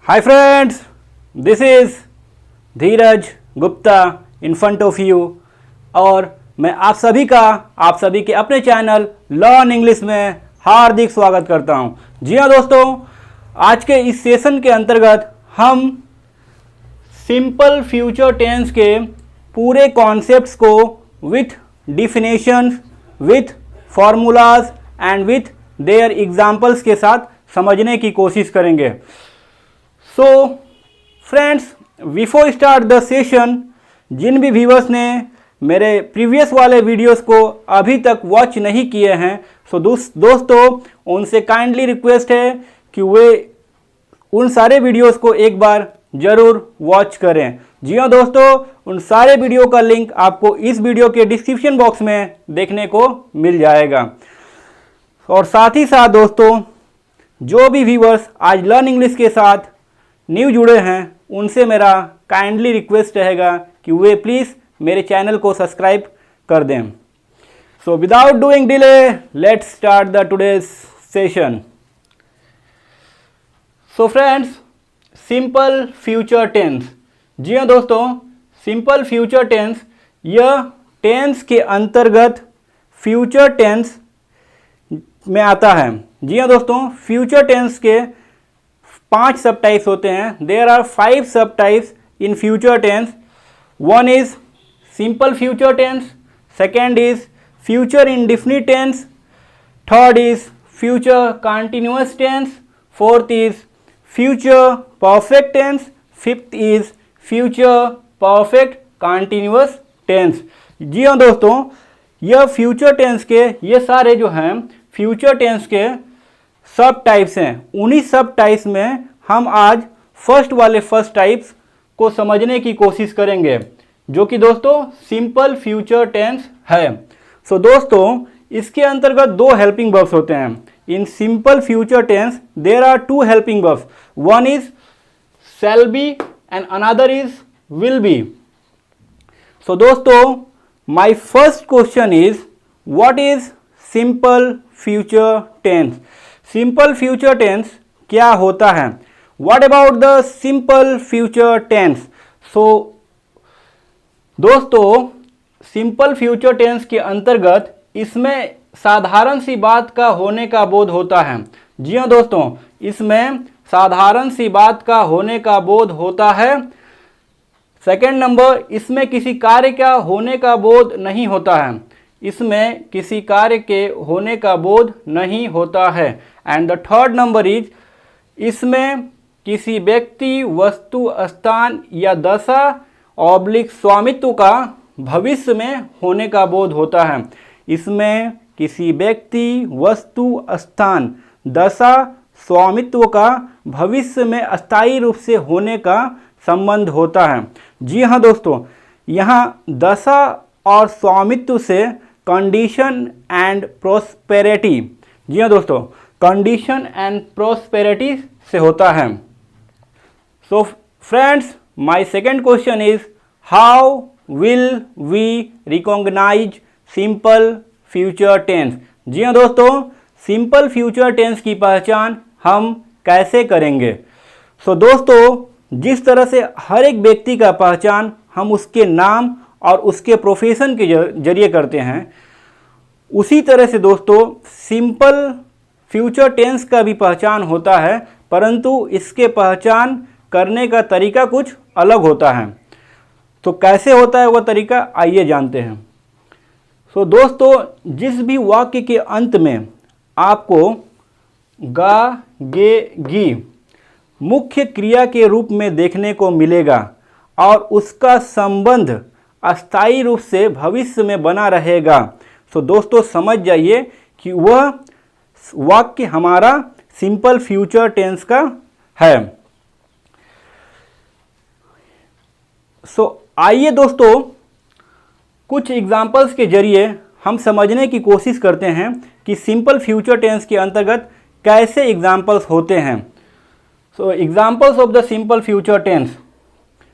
Hi friends, this is Dheeraj Gupta in front of you और मैं आप सभी के अपने चैनल लर्न इंग्लिश में हार्दिक स्वागत करता हूं। जी हाँ दोस्तों, आज के इस सेशन के अंतर्गत हम सिंपल फ्यूचर टेंस के पूरे कॉन्सेप्ट्स को with definitions, with formulas and with their examples के साथ समझने की कोशिश करेंगे। So friends, before start the session, जिन भी व्यूअर्स ने मेरे प्रीवियस वाले वीडियोस को अभी तक वॉच नहीं किए हैं, सो दोस्तों उनसे काइंडली रिक्वेस्ट है कि वे उन सारे वीडियोस को एक बार ज़रूर वॉच करें। जी हाँ दोस्तों, उन सारे वीडियो का लिंक आपको इस वीडियो के डिस्क्रिप्शन बॉक्स में देखने को मिल जाएगा। और साथ ही साथ दोस्तों, जो भी व्यूअर्स आज लर्न इंग्लिश के साथ न्यू जुड़े हैं, उनसे मेरा काइंडली रिक्वेस्ट रहेगा कि वे प्लीज़ मेरे चैनल को सब्सक्राइब कर दें। So without doing delay, let's start the today's session. So friends, simple future tense. जी हाँ दोस्तों, सिंपल फ्यूचर टेंस यह टेंस के अंतर्गत फ्यूचर टेंस में आता है। जी हाँ दोस्तों, फ्यूचर टेंस के 5 सब टाइप्स होते हैं। There are 5 sub types in future tense. One is simple future tense, second is future indefinite tense, third is future continuous tense, fourth is future perfect tense, fifth is future perfect continuous tense. जी हाँ दोस्तों, यह future tense के ये सारे जो हैं future tense के सब टाइप्स हैं। उन्हीं सब टाइप्स में हम आज फर्स्ट टाइप्स को समझने की कोशिश करेंगे, जो कि दोस्तों सिंपल फ्यूचर टेंस है। सो दोस्तों, इसके अंतर्गत 2 हेल्पिंग वर्ब्स होते हैं। In simple future tense there are 2 helping verbs, one is shall be and another is will be. So दोस्तों, my first question is what is simple future tense. Simple future tense क्या होता है? What about the simple future tense? So दोस्तों, simple future tense के अंतर्गत इसमें साधारण सी बात का होने का बोध होता है। जी हाँ दोस्तों, इसमें साधारण सी बात का होने का बोध होता है। सेकंड नंबर, इसमें किसी कार्य का होने का बोध नहीं होता है। इसमें किसी कार्य के होने का बोध नहीं होता है। And the third number is, इसमें किसी व्यक्ति, वस्तु, स्थान या दशा ऑब्लिक स्वामित्व का भविष्य में होने का बोध होता है। इसमें किसी व्यक्ति, वस्तु, स्थान, दशा, स्वामित्व का भविष्य में अस्थायी रूप से होने का संबंध होता है। जी हाँ दोस्तों, यहाँ दशा और स्वामित्व से कंडीशन एंड प्रोस्पेरिटी, जी हाँ दोस्तों, कंडीशन एंड प्रोस्पेरिटी से होता है। So friends, my second question is how will we recognise simple future tense. जी हाँ दोस्तों, सिंपल फ्यूचर टेंस की पहचान हम कैसे करेंगे? सो दोस्तों, जिस तरह से हर एक व्यक्ति का पहचान हम उसके नाम और उसके प्रोफेशन के जरिए करते हैं, उसी तरह से दोस्तों सिंपल फ्यूचर टेंस का भी पहचान होता है, परंतु इसके पहचान करने का तरीका कुछ अलग होता है। तो कैसे होता है वह तरीका, आइए जानते हैं। सो दोस्तों, जिस भी वाक्य के अंत में आपको गा, गे, गी मुख्य क्रिया के रूप में देखने को मिलेगा और उसका संबंध अस्थायी रूप से भविष्य में बना रहेगा, तो दोस्तों समझ जाइए कि वह वाक्य हमारा सिंपल फ्यूचर टेंस का है। सो आइए दोस्तों, कुछ एग्जाम्पल्स के जरिए हम समझने की कोशिश करते हैं कि सिंपल फ्यूचर टेंस के अंतर्गत कैसे एग्जाम्पल्स होते हैं। So examples of the simple future tense.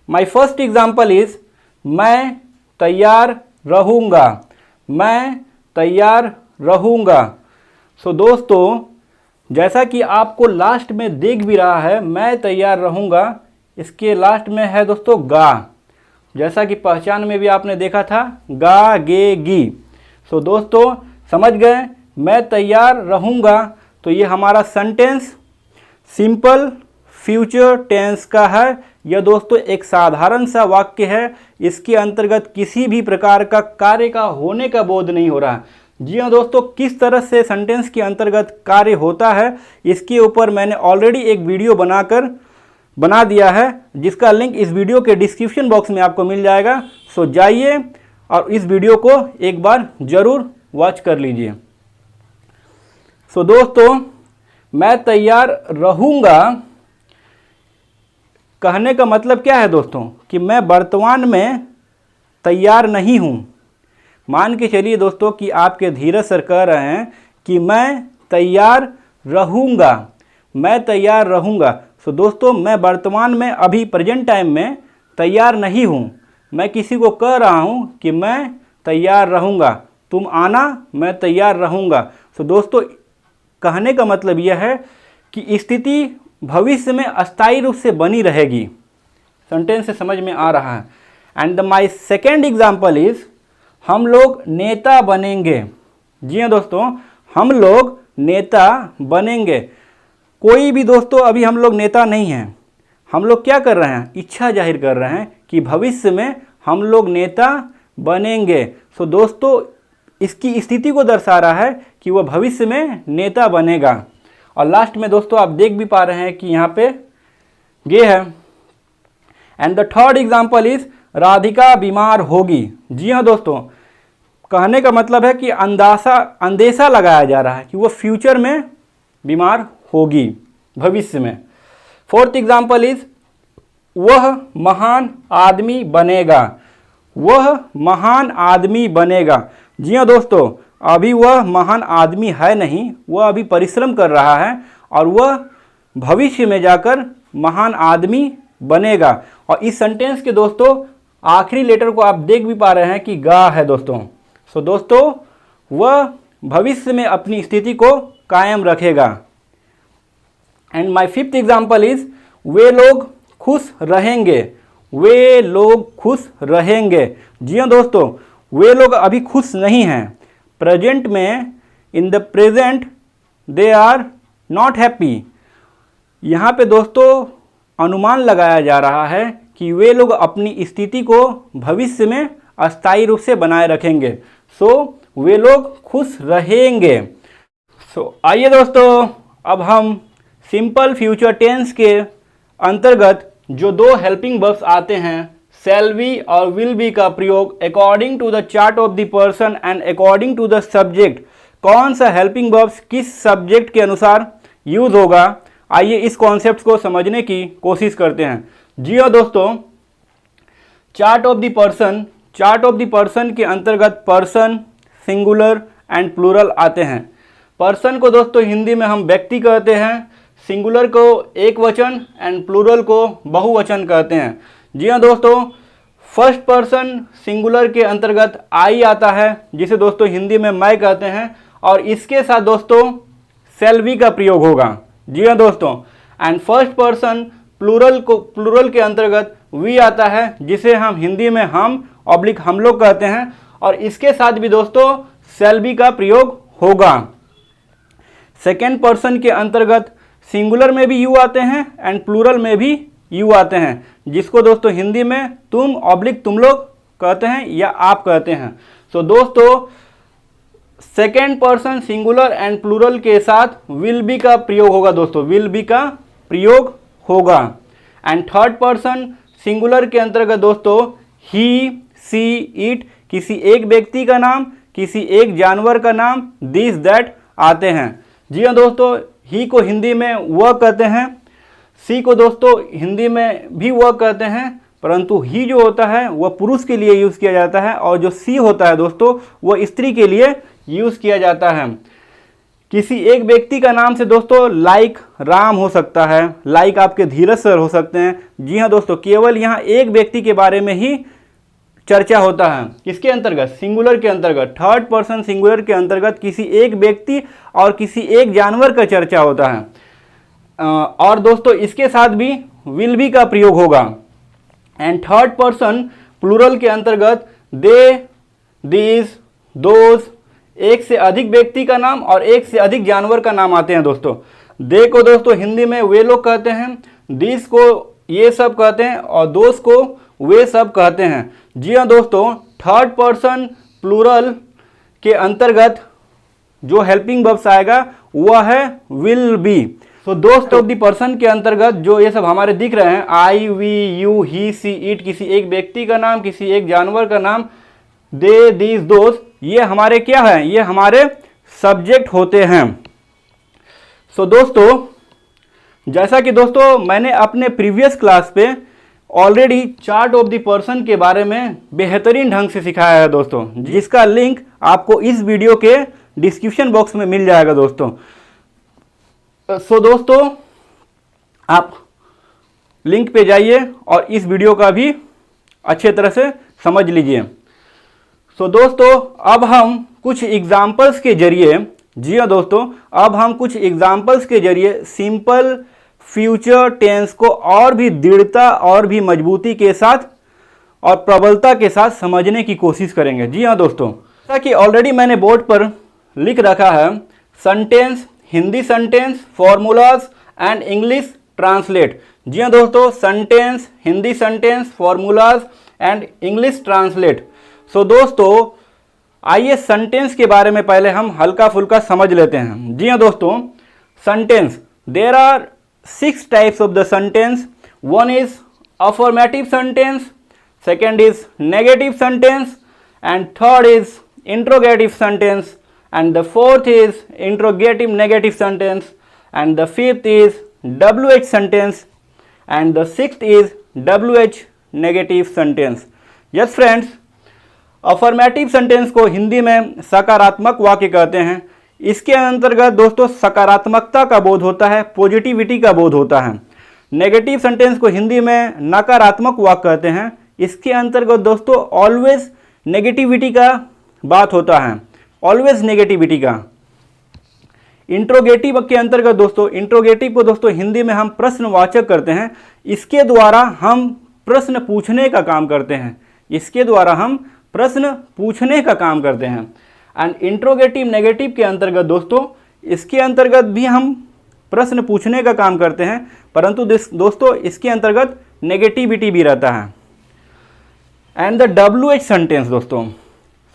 My first example is मैं तैयार रहूँगा। मैं तैयार रहूँगा। सो दोस्तों, जैसा कि आपको लास्ट में देख भी रहा है, मैं तैयार रहूँगा, इसके लास्ट में है दोस्तों गा। जैसा कि पहचान में भी आपने देखा था गा गे गी। सो दोस्तों समझ गए, मैं तैयार रहूँगा, तो ये हमारा सेंटेंस सिंपल फ्यूचर टेंस का है। यह दोस्तों एक साधारण सा वाक्य है, इसके अंतर्गत किसी भी प्रकार का कार्य का होने का बोध नहीं हो रहा। जी हाँ दोस्तों, किस तरह से सेंटेंस के अंतर्गत कार्य होता है इसके ऊपर मैंने ऑलरेडी एक वीडियो बना दिया है, जिसका लिंक इस वीडियो के डिस्क्रिप्शन बॉक्स में आपको मिल जाएगा। सो जाइए और इस वीडियो को एक बार ज़रूर वॉच कर लीजिए। सो दोस्तों, मैं तैयार रहूँगा कहने का मतलब क्या है दोस्तों, कि मैं वर्तमान में तैयार नहीं हूँ। मान के चलिए दोस्तों कि आपके धीरज सर कह रहे हैं कि मैं तैयार रहूँगा, मैं तैयार रहूँगा। सो दोस्तों, मैं वर्तमान में अभी प्रेजेंट टाइम में तैयार नहीं हूँ। मैं किसी को कह रहा हूँ कि मैं तैयार रहूँगा, तुम आना, मैं तैयार रहूँगा। सो दोस्तों, कहने का मतलब यह है कि स्थिति भविष्य में अस्थायी रूप से बनी रहेगी। सेंटेंस से समझ में आ रहा है। And my second example is, हम लोग नेता बनेंगे। जी हाँ दोस्तों, हम लोग नेता बनेंगे। कोई भी दोस्तों अभी हम लोग नेता नहीं हैं। हम लोग क्या कर रहे हैं, इच्छा जाहिर कर रहे हैं कि भविष्य में हम लोग नेता बनेंगे। सो दोस्तों, इसकी स्थिति को दर्शा रहा है कि वह भविष्य में नेता बनेगा। और लास्ट में दोस्तों आप देख भी पा रहे हैं कि यहाँ पे गे है। And the third example is, Radhika बीमार होगी। जी हाँ दोस्तों, कहने का मतलब है कि अंदेशा लगाया जा रहा है कि वो फ्यूचर में बीमार होगी, भविष्य में। फोर्थ एग्जाम्पल इज, वह महान आदमी बनेगा। वह महान आदमी बनेगा। जी हाँ दोस्तों, अभी वह महान आदमी है नहीं, वह अभी परिश्रम कर रहा है और वह भविष्य में जाकर महान आदमी बनेगा। और इस सेंटेंस के दोस्तों आखिरी लेटर को आप देख भी पा रहे हैं कि गा है दोस्तों। सो दोस्तों, वह भविष्य में अपनी स्थिति को कायम रखेगा। And my fifth example is, वे लोग खुश रहेंगे। वे लोग खुश रहेंगे। जी हाँ दोस्तों, वे लोग अभी खुश नहीं हैं। प्रेजेंट में, in the present they are not happy. यहाँ पे दोस्तों अनुमान लगाया जा रहा है कि वे लोग अपनी स्थिति को भविष्य में अस्थायी रूप से बनाए रखेंगे। सो वे लोग खुश रहेंगे। सो आइए दोस्तों, अब हम सिंपल फ्यूचर टेंस के अंतर्गत जो दो हेल्पिंग वर्ब्स आते हैं, शैल बी और विल बी का प्रयोग according to the chart of the person and according to the subject, कौन सा हेल्पिंग वर्ब्स किस सब्जेक्ट के अनुसार यूज होगा, आइए इस कॉन्सेप्ट को समझने की कोशिश करते हैं। जी हाँ दोस्तों, चार्ट ऑफ द पर्सन के अंतर्गत पर्सन, सिंगुलर एंड प्लूरल आते हैं। पर्सन को दोस्तों हिंदी में हम व्यक्ति कहते हैं, सिंगुलर को एक वचन एंड प्लूरल को बहुवचन कहते हैं। जी हाँ दोस्तों, फर्स्ट पर्सन सिंगुलर के अंतर्गत आई आता है, जिसे दोस्तों हिंदी में मैं कहते हैं, और इसके साथ दोस्तों शैल बी का प्रयोग होगा। जी हाँ दोस्तों, एंड फर्स्ट पर्सन प्लूरल के अंतर्गत वी आता है, जिसे हम हिंदी में हम लोग कहते हैं, और इसके साथ भी दोस्तों शैल बी का प्रयोग होगा। सेकेंड पर्सन के अंतर्गत सिंगुलर में भी यू आते हैं एंड प्लूरल में भी यू आते हैं, जिसको दोस्तों हिंदी में तुम लोग कहते हैं या आप कहते हैं। सो दोस्तों, second person singular and plural के साथ विल बी का प्रयोग होगा दोस्तों, विल बी का प्रयोग होगा। एंड थर्ड पर्सन सिंगुलर के अंतर्गत दोस्तों ही, सी, इट, किसी एक व्यक्ति का नाम, किसी एक जानवर का नाम, दिस, दैट आते हैं। जी हाँ दोस्तों, ही को हिंदी में वह कहते हैं, सी को दोस्तों हिंदी में भी वह कहते हैं, परंतु ही जो होता है वह पुरुष के लिए यूज़ किया जाता है, और जो सी होता है दोस्तों वह स्त्री के लिए यूज़ किया जाता है। किसी एक व्यक्ति का नाम से दोस्तों लाइक राम हो सकता है, लाइक आपके धीरज सर हो सकते हैं। जी हाँ दोस्तों, केवल यहाँ एक व्यक्ति के बारे में ही चर्चा होता है। किसके अंतर्गत? सिंगुलर के अंतर्गत, थर्ड पर्सन सिंगुलर के अंतर्गत किसी एक व्यक्ति और किसी एक जानवर का चर्चा होता है। और दोस्तों इसके साथ भी विल बी का प्रयोग होगा। एंड थर्ड पर्सन प्लूरल के अंतर्गत दे, दीज, दोज, एक से अधिक व्यक्ति का नाम और एक से अधिक जानवर का नाम आते हैं दोस्तों। दे को दोस्तों हिंदी में वे लोग कहते हैं, दीज को ये सब कहते हैं और दोस्त को वे सब कहते हैं। जी हाँ दोस्तों, थर्ड पर्सन प्लूरल के अंतर्गत जो हेल्पिंग वर्ब्स आएगा वह है विल बी। तो दोस्त ऑफ द पर्सन के अंतर्गत जो ये सब हमारे दिख रहे हैं, I, we, you, he, she, it, किसी एक व्यक्ति का नाम, किसी एक जानवर का नाम, दे, दीज, दोस्त, ये हमारे क्या है? ये हमारे सब्जेक्ट होते हैं। सो दोस्तों, जैसा कि दोस्तों मैंने अपने प्रीवियस क्लास पे already chart of the person के बारे में बेहतरीन ढंग से सिखाया है दोस्तों, जिसका लिंक आपको इस वीडियो के डिस्क्रिप्शन बॉक्स में मिल जाएगा दोस्तों। सो दोस्तों, आप लिंक पे जाइए और इस वीडियो का भी अच्छे तरह से समझ लीजिए। सो दोस्तों, अब हम कुछ एग्जाम्पल्स के जरिए, जी हाँ दोस्तों, अब हम कुछ एग्जाम्पल्स के जरिए सिंपल फ्यूचर टेंस को और भी दृढ़ता और भी मजबूती के साथ और प्रबलता के साथ समझने की कोशिश करेंगे। जी हाँ दोस्तों, जैसा कि ऑलरेडी मैंने बोर्ड पर लिख रखा है, sentence, Hindi sentence, formulas and English translate. जी हाँ दोस्तों, sentence, Hindi sentence, formulas and English translate. So दोस्तों, आइए सेंटेंस के बारे में पहले हम हल्का फुल्का समझ लेते हैं। जी हाँ दोस्तों, sentence, there are 6 types of the sentence. One is affirmative sentence, second is negative sentence, and third is interrogative sentence, and the fourth is interrogative negative sentence, and the fifth is WH sentence, and the sixth is WH negative sentence. Yes friends, affirmative sentence को हिंदी में सकारात्मक वाक्य कहते हैं। इसके अंतर्गत दोस्तों सकारात्मकता का बोध होता है, पॉजिटिविटी का बोध होता है। नेगेटिव सेंटेंस को हिंदी में नकारात्मक वाक्य कहते हैं। इसके अंतर्गत दोस्तों ऑलवेज नेगेटिविटी का बात होता है, ऑलवेज नेगेटिविटी का। इंट्रोगेटिव के अंतर्गत दोस्तों, इंट्रोगेटिव को दोस्तों हिंदी में हम प्रश्नवाचक करते हैं। इसके द्वारा हम प्रश्न पूछने का काम करते हैं, इसके द्वारा हम प्रश्न पूछने का काम करते हैं। एंड इंट्रोगेटिव नेगेटिव के अंतर्गत दोस्तों, इसके अंतर्गत भी हम प्रश्न पूछने का काम करते हैं, परंतु दोस्तों इसके अंतर्गत नेगेटिविटी भी रहता है। एंड द WH सेंटेंस दोस्तों,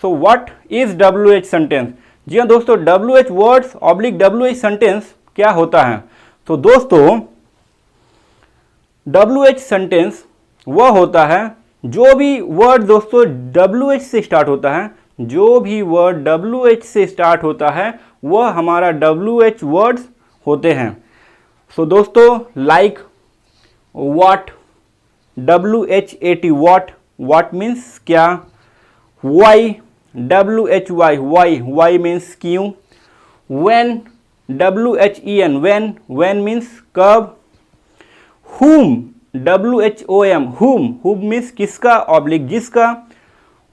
so what is WH sentence? जी हाँ दोस्तों, WH words oblique WH sentence क्या होता है? तो दोस्तों WH सेंटेंस वह होता है जो भी वर्ड दोस्तों WH से स्टार्ट होता है, जो भी वर्ड WH से स्टार्ट होता है वह हमारा WH वर्ड्स होते हैं। सो दोस्तों like what, WHAT what, what means क्या, why, WHY why, why means क्यों, when, WHEN when, when means कब, whom, WHOM whom, whom means किसका ऑब्लिक जिसका,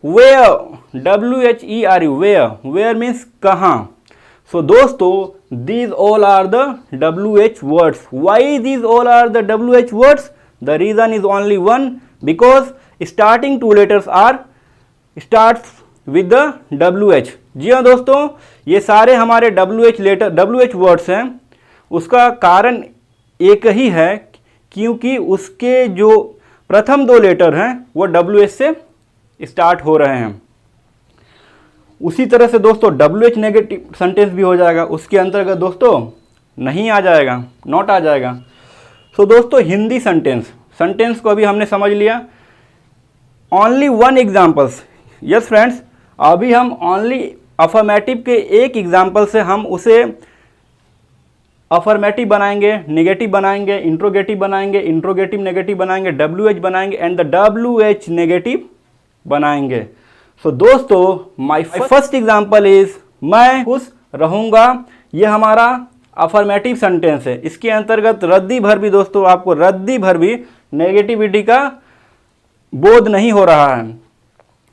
where, WHERE where, where means कहाँ। सो दोस्तों these all are the WH words. Why these all are the WH words? The reason is only one, because starting two letters are starts with the WH. जी हाँ दोस्तों, ये सारे हमारे WH letter WH words हैं। उसका कारण एक ही है, क्योंकि उसके जो प्रथम दो लेटर हैं वो WH से स्टार्ट हो रहे हैं। उसी तरह से दोस्तों WH नेगेटिव सेंटेंस भी हो जाएगा, उसके अंतर्गत दोस्तों नहीं आ जाएगा, नॉट आ जाएगा। सो दोस्तों हिंदी सेंटेंस, सेंटेंस को अभी हमने समझ लिया। Only one examples, yes friends, अभी हम ओनली अफर्मेटिव के एक एग्जाम्पल से हम उसे अफर्मेटिव बनाएंगे, नेगेटिव बनाएंगे, इंट्रोगेटिव बनाएंगे, इंट्रोगेटिव नेगेटिव बनाएंगे, WH बनाएंगे एंड द WH नेगेटिव बनाएंगे। सो दोस्तों माय फर्स्ट एग्जांपल इज मैं खुश रहूंगा। यह हमारा अफर्मेटिव सेंटेंस है। इसके अंतर्गत रद्दी भर भी दोस्तों, आपको रद्दी भर भी नेगेटिविटी का बोध नहीं हो रहा है।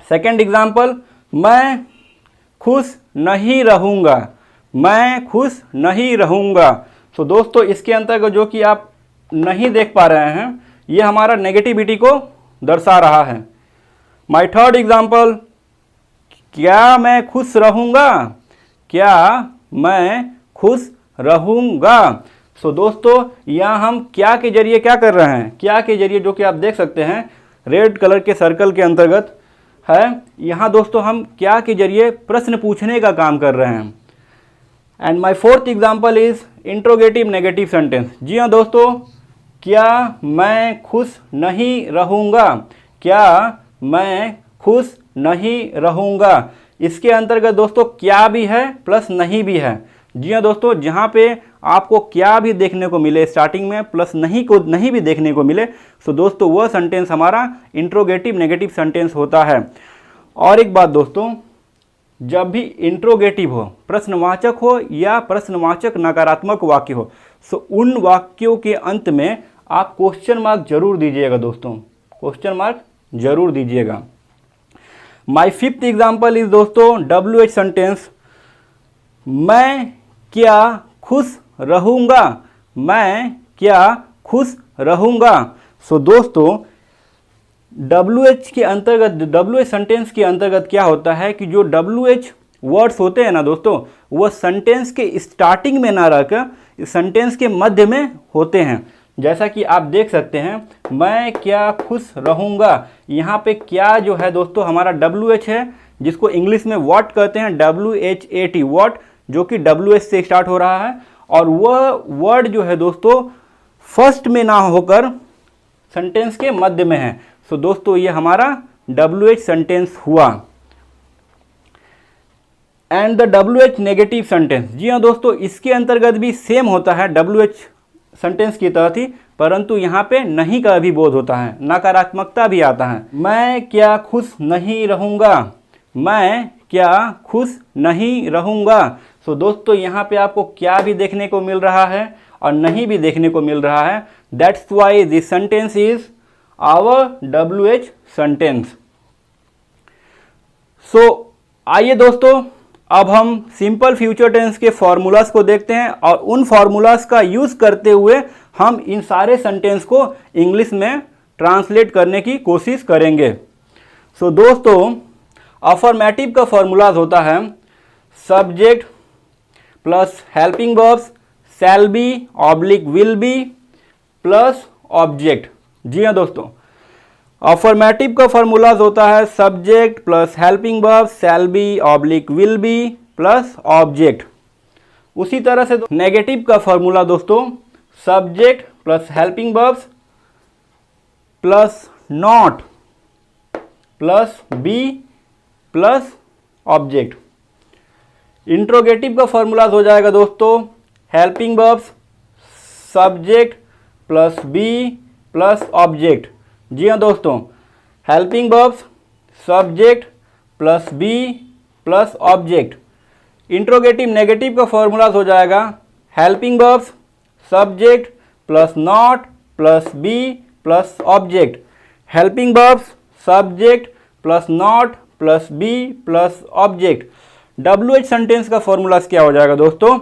सेकेंड एग्जाम्पल, मैं खुश नहीं रहूँगा, मैं खुश नहीं रहूँगा। तो दोस्तों इसके अंतर्गत जो कि आप नहीं देख पा रहे हैं, ये हमारा नेगेटिविटी को दर्शा रहा है। माय थर्ड एग्जाम्पल, क्या मैं खुश रहूँगा, क्या मैं खुश रहूँगा। सो दोस्तों यहाँ हम क्या के जरिए क्या कर रहे हैं, क्या के जरिए जो कि आप देख सकते हैं रेड कलर के सर्कल के अंतर्गत है, यहाँ दोस्तों हम क्या के जरिए प्रश्न पूछने का काम कर रहे हैं। And my fourth example is interrogative negative sentence. जी हाँ दोस्तों, क्या मैं खुश नहीं रहूँगा, क्या मैं खुश नहीं रहूँगा। इसके अंतर्गत दोस्तों क्या भी है प्लस नहीं भी है। जी हाँ दोस्तों, जहाँ पे आपको क्या भी देखने को मिले स्टार्टिंग में प्लस नहीं भी देखने को मिले, तो दोस्तों वह सेंटेंस हमारा इंट्रोगेटिव नेगेटिव सेंटेंस होता है। और एक बात दोस्तों, जब भी इंट्रोगेटिव हो, प्रश्नवाचक हो या प्रश्नवाचक नकारात्मक वाक्य हो, तो उन वाक्यों के अंत में आप क्वेश्चन मार्क जरूर दीजिएगा दोस्तों, क्वेश्चन मार्क जरूर दीजिएगा। माय फिफ्थ एग्जांपल इज दोस्तों WH सेंटेंस, मैं क्या खुश रहूँगा, मैं क्या खुश रहूँगा। सो दोस्तों WH के अंतर्गत, WH सेंटेंस के अंतर्गत क्या होता है कि जो WH वर्ड्स होते हैं ना दोस्तों, वह सेंटेंस के स्टार्टिंग में ना रहकर सेंटेंस के मध्य में होते हैं। जैसा कि आप देख सकते हैं, मैं क्या खुश रहूँगा, यहाँ पे क्या जो है दोस्तों हमारा WH है, जिसको इंग्लिश में व्हाट कहते हैं, WHAT व्हाट, जो कि WH से स्टार्ट हो रहा है। और वह वर्ड जो है दोस्तों फर्स्ट में ना होकर सेंटेंस के मध्य में है। सो दोस्तों ये हमारा WH सेंटेंस हुआ। And the WH negative sentence, जी हाँ दोस्तों, इसके अंतर्गत भी सेम होता है WH सेंटेंस की तरह थी, परंतु यहाँ पे नहीं का भी बोध होता है, नकारात्मकता भी आता है। मैं क्या खुश नहीं रहूँगा, मैं क्या खुश नहीं रहूँगा। सो दोस्तों यहाँ पे आपको क्या भी देखने को मिल रहा है और नहीं भी देखने को मिल रहा है। That's why this sentence is our WH sentence. So आइए दोस्तों अब हम सिंपल फ्यूचर टेंस के फॉर्मूलाज को देखते हैं और उन फॉर्मूलाज का यूज करते हुए हम इन सारे सेंटेंस को इंग्लिश में ट्रांसलेट करने की कोशिश करेंगे। सो दोस्तों अफर्मेटिव का फॉर्मूलाज होता है subject plus helping verbs shall be oblique will be plus object. जी हाँ दोस्तों, अफर्मेटिव का फॉर्मूलाज होता है subject plus helping verb shall be oblique will be plus object. उसी तरह से नेगेटिव का फॉर्मूला दोस्तों subject plus helping verbs plus not plus be plus object. Interrogative का फॉर्मूलाज हो जाएगा दोस्तों helping verbs subject plus be plus object. जी हाँ दोस्तों, helping verbs subject plus be plus object. Interrogative negative का फॉर्मूलाज हो जाएगा helping verbs subject plus not plus be plus object. Helping verbs subject plus not plus be plus object. WH sentence का formulas क्या हो जाएगा दोस्तों,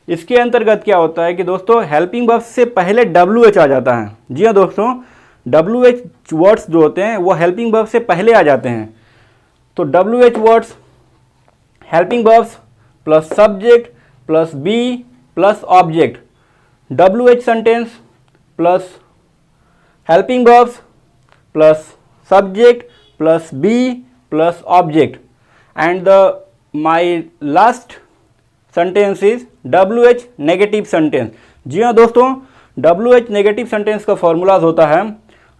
इसके अंतर्गत क्या होता है कि दोस्तों हेल्पिंग वर्ब्स से पहले WH आ जाता है। जी हाँ दोस्तों, WH वर्ड्स जो होते हैं वो हेल्पिंग वर्ब से पहले आ जाते हैं। तो WH words helping verbs plus subject plus be plus object. WH sentence plus helping verbs plus subject plus be plus object. And the my last sentence is WH negative sentence. जी हाँ दोस्तों, WH negative sentence का formulas होता है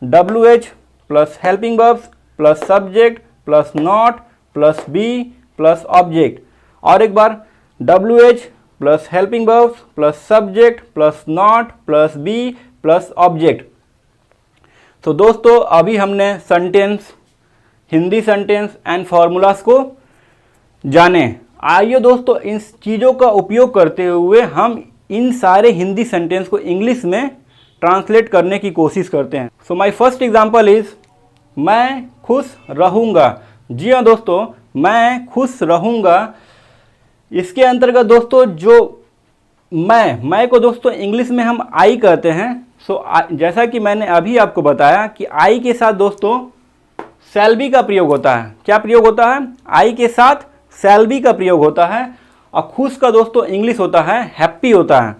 WH plus helping verbs plus subject plus not plus be plus object. और एक बार WH plus helping verbs plus subject plus not plus be plus object. तो दोस्तों अभी हमने sentence, Hindi sentence and formulas को जाने। आइए दोस्तों इन चीज़ों का उपयोग करते हुए हम इन सारे हिंदी सेंटेंस को इंग्लिश में ट्रांसलेट करने की कोशिश करते हैं। So my first example is मैं खुश रहूँगा, जी हाँ दोस्तों, मैं खुश रहूँगा, इसके अंतर्गत दोस्तों जो मैं को दोस्तों इंग्लिश में हम आई कहते हैं। जैसा कि मैंने अभी आपको बताया कि आई के साथ दोस्तों शैल बी का प्रयोग होता है। क्या प्रयोग होता है? आई के साथ शैल बी का प्रयोग होता है। और खुश का दोस्तों इंग्लिश होता है हैप्पी होता है।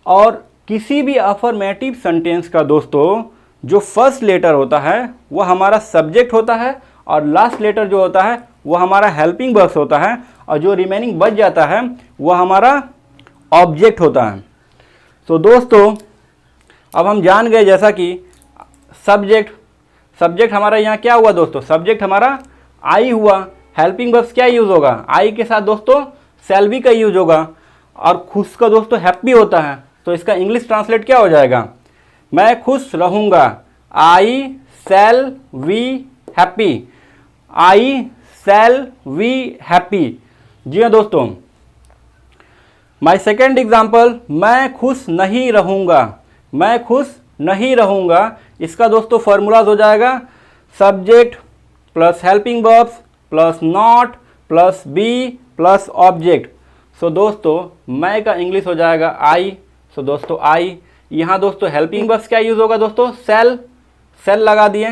और किसी भी अफर्मेटिव सेंटेंस का दोस्तों जो फर्स्ट लेटर होता है वह हमारा सब्जेक्ट होता है और लास्ट लेटर जो होता है वह हमारा हेल्पिंग वर्ब्स होता है और जो रिमेनिंग बच जाता है वह हमारा ऑब्जेक्ट होता है। तो दोस्तों अब हम जान गए जैसा कि सब्जेक्ट हमारा यहाँ क्या हुआ दोस्तों? सब्जेक्ट हमारा आई हुआ। हेल्पिंग वर्ब्स क्या यूज़ होगा? आई के साथ दोस्तों शैल बी का यूज होगा। और खुश का दोस्तों हैप्पी होता है, तो इसका इंग्लिश ट्रांसलेट क्या हो जाएगा? मैं खुश रहूँगा, I shall be happy, I shall be happy. जी हाँ दोस्तों, माई सेकेंड एग्जाम्पल, मैं खुश नहीं रहूँगा, मैं खुश नहीं रहूँगा। इसका दोस्तों फॉर्मूलाज हो जाएगा subject plus helping verbs plus not plus be plus object. So दोस्तों मैं का इंग्लिश हो जाएगा आई। सो दोस्तों आई, यहाँ दोस्तों हेल्पिंग वर्ब्स क्या यूज़ होगा दोस्तों? सेल लगा दिए,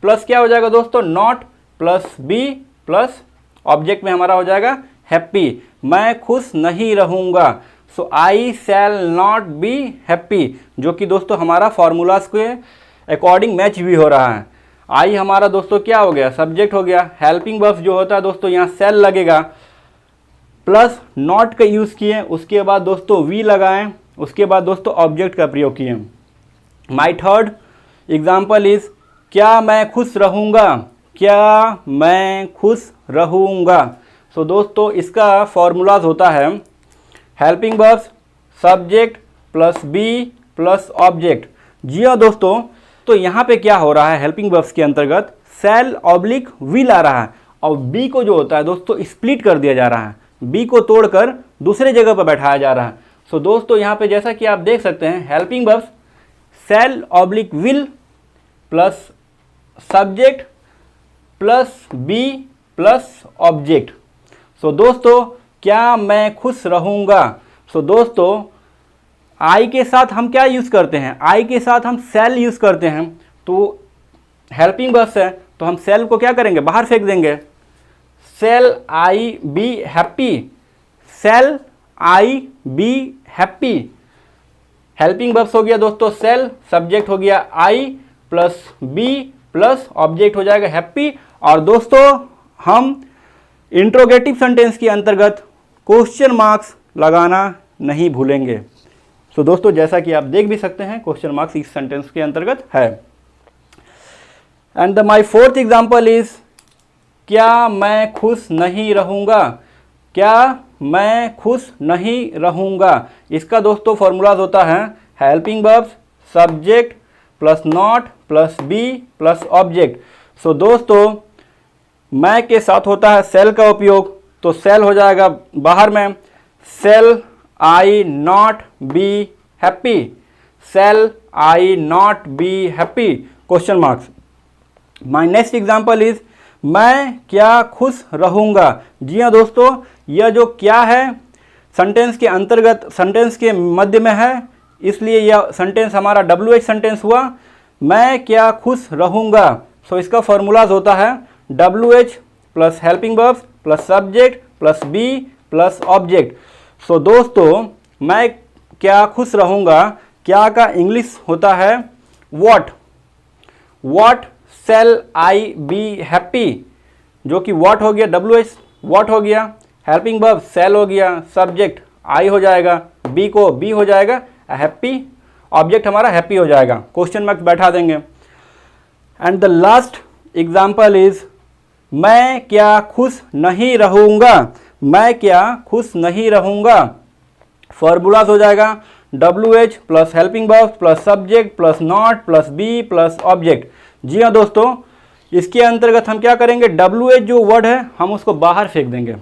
प्लस क्या हो जाएगा दोस्तों? Not plus be plus object में हमारा हो जाएगा हैप्पी। मैं खुश नहीं रहूँगा, so I shall not be happy, जो कि दोस्तों हमारा फार्मूलाज के अकॉर्डिंग मैच भी हो रहा है। आई हमारा दोस्तों क्या हो गया? सब्जेक्ट हो गया। हेल्पिंग वर्ब्स जो होता है दोस्तों यहाँ सेल लगेगा, प्लस नॉट का यूज़ किए, उसके बाद दोस्तों वी लगाएं, उसके बाद दोस्तों ऑब्जेक्ट का प्रयोग किए। माई थर्ड एग्जाम्पल इज, क्या मैं खुश रहूँगा, क्या मैं खुश रहूँगा। सो दोस्तों इसका फॉर्मूलाज होता है helping verbs subject plus be plus object. जी हाँ दोस्तों, तो यहाँ पे क्या हो रहा है? हेल्पिंग वर्ब्स के अंतर्गत सेल ऑब्लिक विल आ रहा है और बी को जो होता है दोस्तों स्प्लिट कर दिया जा रहा है, बी को तोड़कर दूसरे जगह पर बैठाया जा रहा है। सो दोस्तों यहाँ पे जैसा कि आप देख सकते हैं helping verbs shall oblique will plus subject plus be plus object. So दोस्तों क्या मैं खुश रहूँगा। सो दोस्तों आई के साथ हम क्या यूज़ करते हैं? आई के साथ हम सेल यूज़ करते हैं। तो हेल्पिंग वर्ब्स है तो हम सेल को क्या करेंगे? बाहर फेंक देंगे। Shall I be happy, shall I be happy. Helping verbs हो गया दोस्तों सेल, सब्जेक्ट हो गया I plus be plus object हो जाएगा हैप्पी। और दोस्तों हम इंट्रोगेटिव सेंटेंस के अंतर्गत क्वेश्चन मार्क्स लगाना नहीं भूलेंगे। तो दोस्तों जैसा कि आप देख भी सकते हैं क्वेश्चन मार्क्स इस सेंटेंस के अंतर्गत है। And my fourth example is, क्या मैं खुश नहीं रहूँगा, क्या मैं खुश नहीं रहूँगा। इसका दोस्तों फॉर्मूलाज होता है helping verbs subject plus not plus be plus object. So दोस्तों मैं के साथ होता है सेल का उपयोग, तो सेल हो जाएगा बाहर में, shall I not be happy, shall I not be happy question marks. My next example is, मैं क्या खुश रहूँगा। जी हाँ दोस्तों, यह जो क्या है सेंटेंस के अंतर्गत सेंटेंस के मध्य में है, इसलिए यह सेंटेंस हमारा WH सेंटेंस हुआ। मैं क्या खुश रहूँगा। सो इसका फॉर्मूलाज होता है WH plus helping verbs plus subject plus be plus object. So दोस्तों मैं क्या खुश रहूँगा, क्या का इंग्लिश होता है what, what shell I be happy, जो कि व्हाट हो गया WH व्हाट हो गया, हेल्पिंग वर्ब शैल हो गया, सब्जेक्ट आई हो जाएगा, बी को बी हो जाएगा, हैप्पी ऑब्जेक्ट हमारा हैप्पी हो जाएगा, क्वेश्चन मार्क्स बैठा देंगे। And the last example is, मैं क्या खुश नहीं रहूँगा, मैं क्या खुश नहीं रहूँगा। फॉर्मूलाज हो जाएगा WH plus helping verb plus subject plus not plus be plus object. जी हाँ दोस्तों, इसके अंतर्गत हम क्या करेंगे, WH जो वर्ड है हम उसको बाहर फेंक देंगे,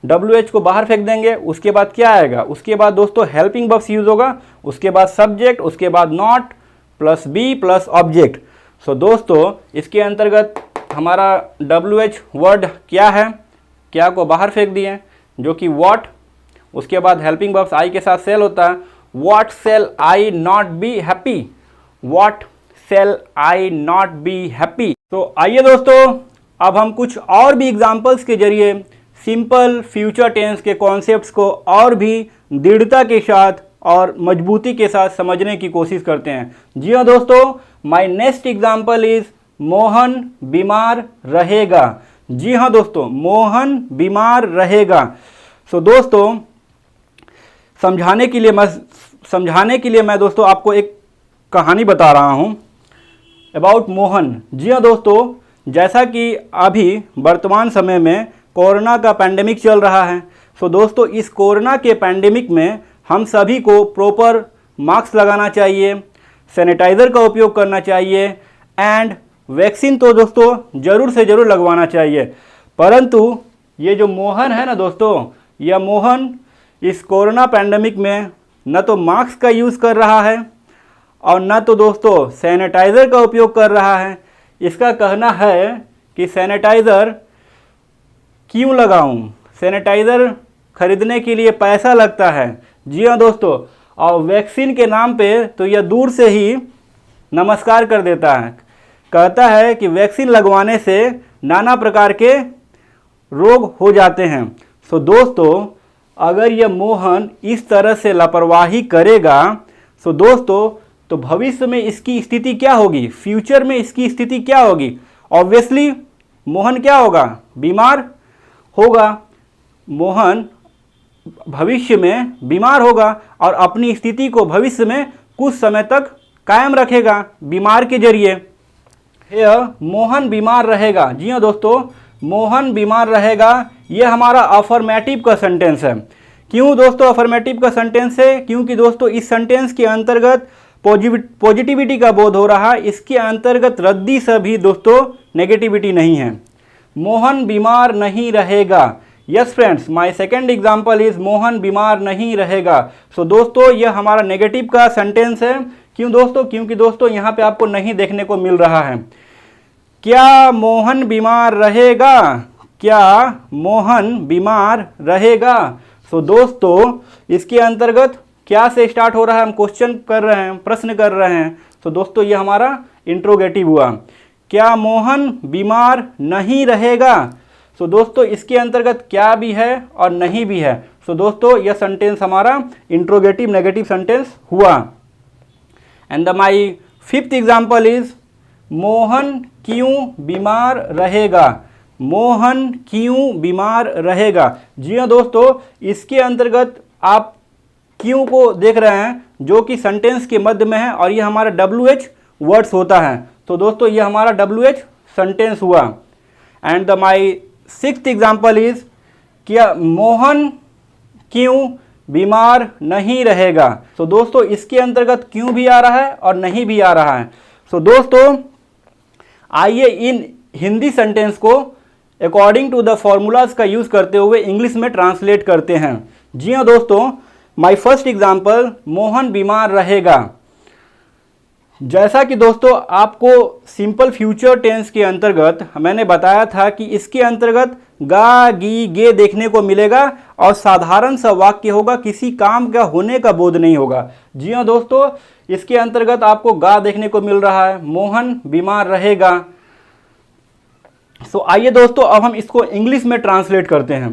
WH को बाहर फेंक देंगे। उसके बाद क्या आएगा, उसके बाद दोस्तों हेल्पिंग वर्ब्स यूज होगा, उसके बाद सब्जेक्ट, उसके बाद not plus be plus object. So दोस्तों इसके अंतर्गत हमारा WH वर्ड क्या है, क्या को बाहर फेंक दिए जो कि वॉट, उसके बाद हेल्पिंग वर्ब्स आई के साथ सेल होता है, what shall I not be happy, what shall I not be happy. तो आइए दोस्तों अब हम कुछ और भी एग्जाम्पल्स के जरिए सिंपल फ्यूचर टेंस के कॉन्सेप्ट्स को और भी दृढ़ता के साथ और मजबूती के साथ समझने की कोशिश करते हैं। जी हाँ दोस्तों, my next example is Mohan बीमार रहेगा। जी हाँ दोस्तों, मोहन बीमार रहेगा। सो दोस्तों समझाने के लिए मैं दोस्तों आपको एक कहानी बता रहा हूँ अबाउट मोहन। जी हाँ दोस्तों, जैसा कि अभी वर्तमान समय में कोरोना का पैंडेमिक चल रहा है, सो दोस्तों इस कोरोना के पैंडेमिक में हम सभी को प्रॉपर मास्क लगाना चाहिए, सैनिटाइज़र का उपयोग करना चाहिए एंड वैक्सीन तो दोस्तों ज़रूर से ज़रूर लगवाना चाहिए। परंतु ये जो मोहन है ना दोस्तों, यह मोहन इस कोरोना पैंडेमिक में न तो मास्क का यूज़ कर रहा है और न तो दोस्तों सैनिटाइज़र का उपयोग कर रहा है। इसका कहना है कि सैनिटाइज़र क्यों लगाऊं, सैनिटाइज़र खरीदने के लिए पैसा लगता है। जी हाँ दोस्तों, और वैक्सीन के नाम पे तो यह दूर से ही नमस्कार कर देता है, कहता है कि वैक्सीन लगवाने से नाना प्रकार के रोग हो जाते हैं। सो दोस्तों अगर यह मोहन इस तरह से लापरवाही करेगा सो दोस्तों तो भविष्य में इसकी स्थिति क्या होगी, फ्यूचर में इसकी स्थिति क्या होगी। ऑब्वियसली मोहन क्या होगा, बीमार होगा। मोहन भविष्य में बीमार होगा और अपनी स्थिति को भविष्य में कुछ समय तक कायम रखेगा बीमार के जरिए। मोहन बीमार रहेगा। जी हाँ दोस्तों, मोहन बीमार रहेगा, यह हमारा अफर्मेटिव का सेंटेंस है। क्यों दोस्तों अफर्मेटिव का सेंटेंस है, क्योंकि दोस्तों इस सेंटेंस के अंतर्गत पॉजिटिविटी का बोध हो रहा है, इसके अंतर्गत रद्दी से भी दोस्तों नेगेटिविटी नहीं है। मोहन बीमार नहीं रहेगा। Yes friends, my second example is Mohan बीमार नहीं रहेगा। सो दोस्तों यह हमारा नेगेटिव का सेंटेंस है। क्यों दोस्तों, क्योंकि दोस्तों यहाँ पे आपको नहीं देखने को मिल रहा है। क्या मोहन बीमार रहेगा, क्या मोहन बीमार रहेगा। सो दोस्तों इसके अंतर्गत क्या से स्टार्ट हो रहा है, हम क्वेश्चन कर रहे हैं, प्रश्न कर रहे हैं। तो दोस्तों ये हमारा इंट्रोगेटिव हुआ। क्या मोहन बीमार नहीं रहेगा। सो दोस्तों इसके अंतर्गत क्या भी है और नहीं भी है। सो दोस्तों यह सेंटेंस हमारा इंट्रोगेटिव नेगेटिव सेंटेंस हुआ। And my fifth example is Mohan क्यों बीमार रहेगा। मोहन क्यों बीमार रहेगा। जी हाँ दोस्तों, इसके अंतर्गत आप क्यों को देख रहे हैं जो कि सेंटेंस के मध्य में है और ये हमारा WH वर्ड्स होता है। तो दोस्तों ये हमारा WH सेंटेंस हुआ। And my sixth example is क्या मोहन क्यों बीमार नहीं रहेगा। तो दोस्तों इसके अंतर्गत क्यों भी आ रहा है और नहीं भी आ रहा है। सो दोस्तों आइए इन हिंदी सेंटेंस को अकॉर्डिंग टू द फॉर्मूलाज का यूज़ करते हुए इंग्लिश में ट्रांसलेट करते हैं। जी हाँ दोस्तों, माय फर्स्ट एग्जांपल मोहन बीमार रहेगा। जैसा कि दोस्तों आपको सिंपल फ्यूचर टेंस के अंतर्गत मैंने बताया था कि इसके अंतर्गत गा गी गे देखने को मिलेगा और साधारण सा वाक्य होगा, किसी काम का होने का बोध नहीं होगा। जी हाँ दोस्तों, इसके अंतर्गत आपको गा देखने को मिल रहा है, मोहन बीमार रहेगा। सो आइए दोस्तों अब हम इसको इंग्लिश में ट्रांसलेट करते हैं।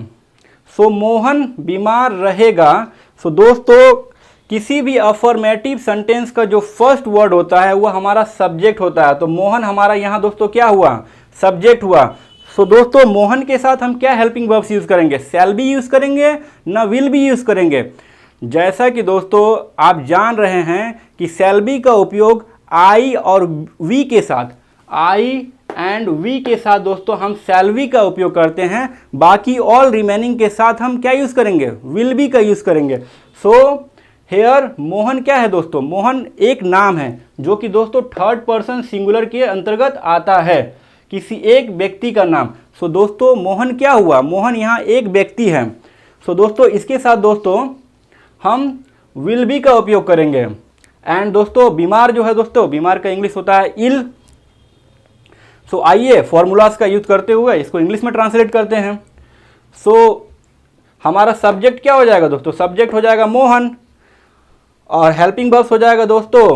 सो मोहन बीमार रहेगा। सो दोस्तों किसी भी अफर्मेटिव सेंटेंस का जो फर्स्ट वर्ड होता है वह हमारा सब्जेक्ट होता है। तो मोहन हमारा यहाँ दोस्तों क्या हुआ, सब्जेक्ट हुआ। सो दोस्तों मोहन के साथ हम क्या हेल्पिंग वर्ब्स यूज़ करेंगे, शैल भी यूज़ करेंगे ना विल भी यूज़ करेंगे। जैसा कि दोस्तों आप जान रहे हैं कि शैल बी का उपयोग आई और वी के साथ, आई एंड वी के साथ दोस्तों हम शैल बी का उपयोग करते हैं। बाकी ऑल रिमेनिंग के साथ हम क्या यूज़ करेंगे, विल बी का यूज़ करेंगे। सो हेयर मोहन क्या है दोस्तों, मोहन एक नाम है जो कि दोस्तों थर्ड पर्सन सिंगुलर के अंतर्गत आता है, किसी एक व्यक्ति का नाम। सो दोस्तों मोहन क्या हुआ, मोहन यहाँ एक व्यक्ति है। सो दोस्तों इसके साथ दोस्तों हम विल बी का उपयोग करेंगे। एंड दोस्तों बीमार जो है दोस्तों, बीमार का इंग्लिश होता है इल। सो आइए फॉर्मूलाज का यूज करते हुए इसको इंग्लिश में ट्रांसलेट करते हैं। सो हमारा सब्जेक्ट क्या हो जाएगा दोस्तों, सब्जेक्ट हो जाएगा मोहन, और हेल्पिंग वर्ब्स हो जाएगा दोस्तों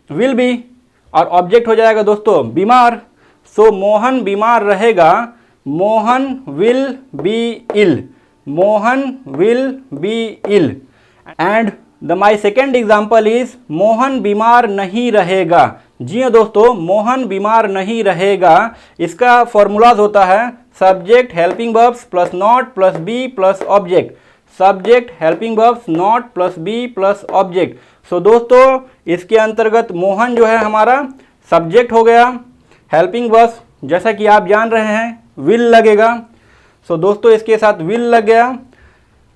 विल बी, और ऑब्जेक्ट हो जाएगा दोस्तों बीमार। सो मोहन बीमार रहेगा, Mohan will be ill, Mohan will be ill. And my second example is Mohan बीमार नहीं रहेगा। जी हाँ दोस्तों, मोहन बीमार नहीं रहेगा, इसका फॉर्मूलाज होता है subject helping verbs plus not plus be plus object, subject helping verbs not plus be plus object. So दोस्तों इसके अंतर्गत मोहन जो है हमारा सब्जेक्ट हो गया, हेल्पिंग वर्ब्स जैसा कि आप जान रहे हैं विल लगेगा। सो दोस्तों इसके साथ विल लग गया,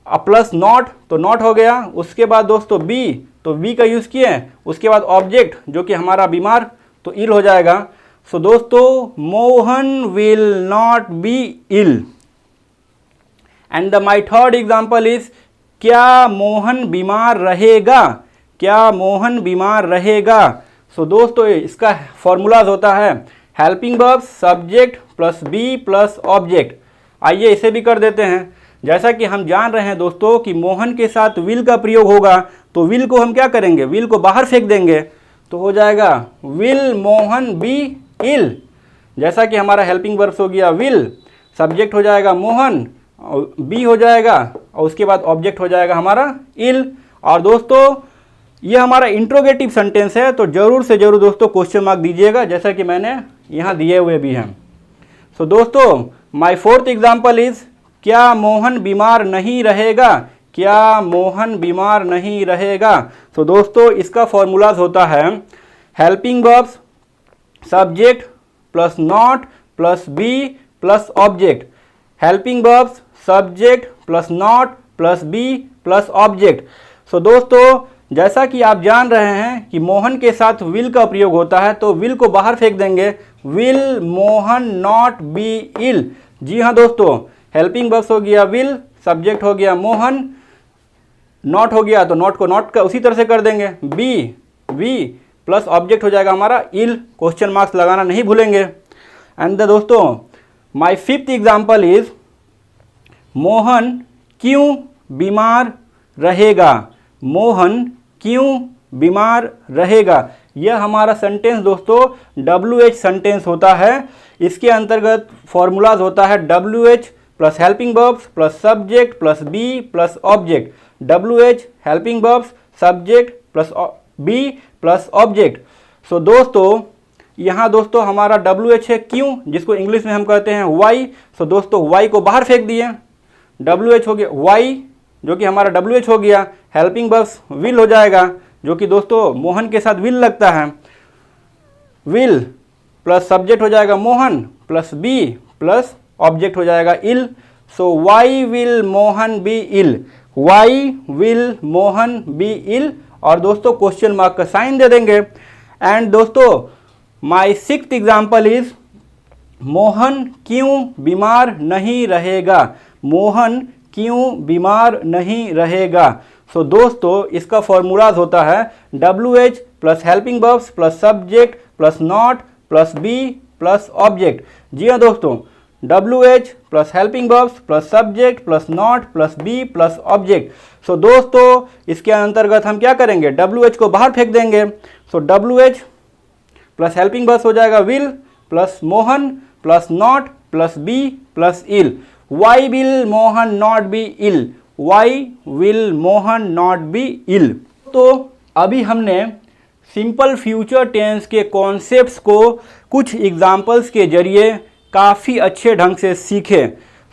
प्लस नॉट तो नॉट हो गया, उसके बाद दोस्तों बी तो बी का यूज़ किए, उसके बाद ऑब्जेक्ट जो कि हमारा बीमार तो इल हो जाएगा। सो दोस्तों Mohan will not be ill. And my third example is क्या मोहन बीमार रहेगा, क्या मोहन बीमार रहेगा। सो दोस्तों इसका फॉर्मूलाज होता है helping verb subject plus be plus object. आइए इसे भी कर देते हैं। जैसा कि हम जान रहे हैं दोस्तों कि मोहन के साथ विल का प्रयोग होगा, तो विल को हम क्या करेंगे, विल को बाहर फेंक देंगे, तो हो जाएगा विल मोहन बी इल। जैसा कि हमारा हेल्पिंग वर्ब्स हो गया विल, सब्जेक्ट हो जाएगा मोहन, और बी हो जाएगा, और उसके बाद ऑब्जेक्ट हो जाएगा हमारा इल। और दोस्तों ये हमारा इंट्रोगेटिव सेंटेंस है, तो ज़रूर से ज़रूर दोस्तों क्वेश्चन मार्क दीजिएगा, जैसा कि मैंने यहाँ दिए हुए भी हैं। सो दोस्तों माय फोर्थ एग्जाम्पल इज क्या मोहन बीमार नहीं रहेगा, क्या मोहन बीमार नहीं रहेगा। सो दोस्तों इसका फॉर्मूलाज होता है helping verbs subject plus not plus be plus object, helping verbs subject plus not plus be plus object. So दोस्तों जैसा कि आप जान रहे हैं कि मोहन के साथ विल का प्रयोग होता है, तो विल को बाहर फेंक देंगे, will Mohan not be ill. जी हाँ दोस्तों, हेल्पिंग वर्ब्स हो गया विल, सब्जेक्ट हो गया मोहन, नॉट हो गया तो नॉट को नॉट का उसी तरह से कर देंगे, बी वी प्लस ऑब्जेक्ट हो जाएगा हमारा इल, क्वेश्चन मार्क्स लगाना नहीं भूलेंगे। एंड दोस्तों my fifth example is Mohan क्यों बीमार रहेगा, मोहन क्यों बीमार रहेगा। यह हमारा सेंटेंस दोस्तों WH सेंटेंस होता है। इसके अंतर्गत फॉर्मूलाज होता है WH plus helping verbs plus subject plus be plus object, WH helping verbs subject plus be plus object. So दोस्तों यहाँ दोस्तों हमारा WH है क्यों, जिसको इंग्लिश में हम कहते हैं वाई। सो दोस्तों वाई को बाहर फेंक दिए, WH हो गया वाई जो कि हमारा WH हो गया, हेल्पिंग वर्ब्स विल हो जाएगा जो कि दोस्तों मोहन के साथ विल लगता है, विल प्लस सब्जेक्ट हो जाएगा Mohan plus be plus object हो जाएगा ill. So why will Mohan be ill, why will Mohan be ill, और दोस्तों क्वेश्चन मार्क का साइन दे देंगे। एंड दोस्तों my sixth example is Mohan क्यों बीमार नहीं रहेगा, मोहन क्यों बीमार नहीं रहेगा। सो दोस्तों इसका फॉर्मूलाज होता है WH plus helping verbs plus subject plus not plus be plus object. जी हाँ दोस्तों, WH plus helping verbs plus subject plus not plus be plus object. So दोस्तों इसके अंतर्गत हम क्या करेंगे, WH को बाहर फेंक देंगे। So WH plus helping verbs हो जाएगा will plus Mohan plus not plus be plus ill, why will Mohan not be ill, why will Mohan not be ill. तो अभी हमने सिंपल फ्यूचर टेंस के कॉन्सेप्ट्स को कुछ एग्जाम्पल्स के जरिए काफ़ी अच्छे ढंग से सीखे।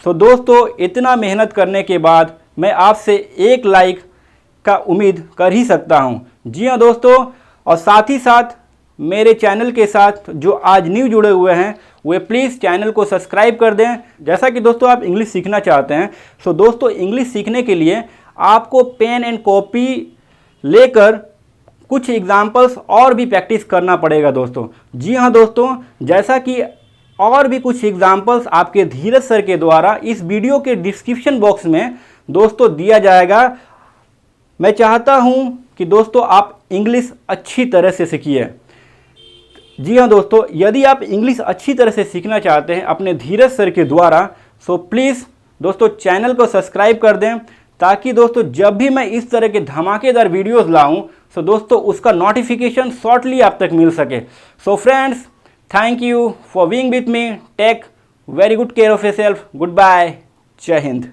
सो दोस्तों इतना मेहनत करने के बाद मैं आपसे एक लाइक का उम्मीद कर ही सकता हूँ। जी हाँ दोस्तों, और साथ ही साथ मेरे चैनल के साथ जो आज न्यू जुड़े हुए हैं वे प्लीज़ चैनल को सब्सक्राइब कर दें। जैसा कि दोस्तों आप इंग्लिश सीखना चाहते हैं, सो दोस्तों इंग्लिश सीखने के लिए आपको पेन एंड कॉपी लेकर कुछ एग्जाम्पल्स और भी प्रैक्टिस करना पड़ेगा दोस्तों। जी हाँ दोस्तों, जैसा कि और भी कुछ एग्जाम्पल्स आपके धीरज सर के द्वारा इस वीडियो के डिस्क्रिप्शन बॉक्स में दोस्तों दिया जाएगा। मैं चाहता हूँ कि दोस्तों आप इंग्लिश अच्छी तरह से सीखिए। जी हाँ दोस्तों, यदि आप इंग्लिश अच्छी तरह से सीखना चाहते हैं अपने धीरज सर के द्वारा, सो प्लीज़ दोस्तों चैनल को सब्सक्राइब कर दें, ताकि दोस्तों जब भी मैं इस तरह के धमाकेदार वीडियोस लाऊं, सो दोस्तों उसका नोटिफिकेशन शॉर्टली आप तक मिल सके। So friends, thank you for being with me. Take very good care of yourself. Goodbye. जय हिंद।